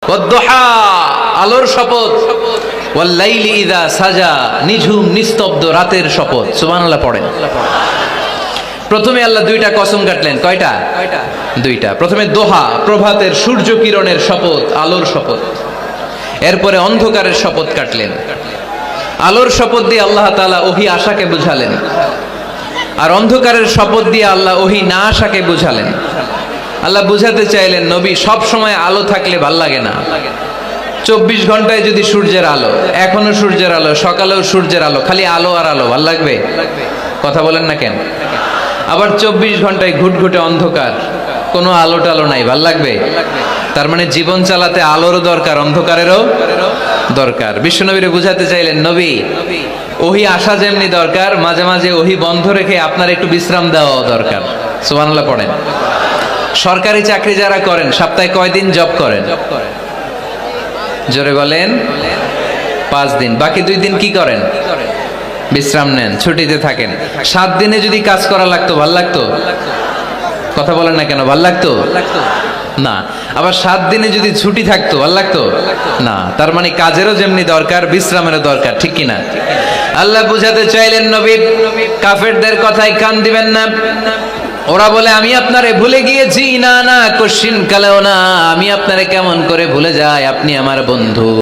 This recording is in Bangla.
ওয়াদ-দুহা, আলোর শপথ, ওয়াল-লাইলি ইযা সাজা, নিঝুম নিস্তব্ধ রাতের শপথ। সুবহানাল্লাহ পড়েন। প্রথমে আল্লাহ দুইটা কসম কাটলেন। কয়টা? দুইটা। প্রথমে দোহা, প্রভাতের সূর্য কিরণের শপথ, আলোর শপথ। এরপরে অন্ধকারের শপথ কাটলেন। আলোর শপথ দিয়ে আল্লাহ তাআলা ওহী আশাকে বুঝালেন, আর অন্ধকারের শপথ দিয়ে আল্লাহ ওহী না আশাকে বুঝালেন। আল্লাহ বুঝাতে চাইলেন, নবী সব সময় আলো থাকলে ভাল লাগে না। 24 ঘন্টায় যদি সূর্যের আলো, এখনো সূর্যের আলো, সকালেও সূর্যের আলো, খালি আলো আর আলো, ভাল লাগবে? কথা বলেন না কেন? আবার 24 ঘন্টায় ঘুটঘুটে অন্ধকার, কোনো আলো টালো নাই, ভাল লাগবে? তার মানে জীবন চালাতে আলোরও দরকার, অন্ধকারেরও দরকার। বিশ্বনবীরে বুঝাতে চাইলেন, নবী ওহী আসা যেমনি দরকার, মাঝে মাঝে ওহী বন্ধ রেখে আপনার একটু বিশ্রাম দেওয়া দরকার। সুবহানাল্লাহ পড়েন। সরকারি চাকরি যারা করেন, সপ্তাহে কয়দিন জব করেন? জোরে বলেন। 5 দিন। বাকি 2 দিন কি করেন? বিশ্রাম নেন, ছুটিতে থাকেন। 7 দিনে যদি কাজ করা লাগতো, ভাল লাগতো? কথা বলেন না কেন? ভাল লাগতো না। আবার 7 দিনে যদি ছুটি থাকতো, ভাল লাগতো না। তার মানে কাজেরও যেমনি দরকার, বিশ্রামেরও দরকার, ঠিক কিনা? আল্লাহ বুঝাতে চাইলেন, নবী কাফেরদের কথায় কান দিবেন না। ওরা বলে আমি আপনারে ভুলে গিয়েছি। না না, কশিন কালেও না। আমি আপনারে কেমন করে ভুলে যাই? আপনি আমার বন্ধু।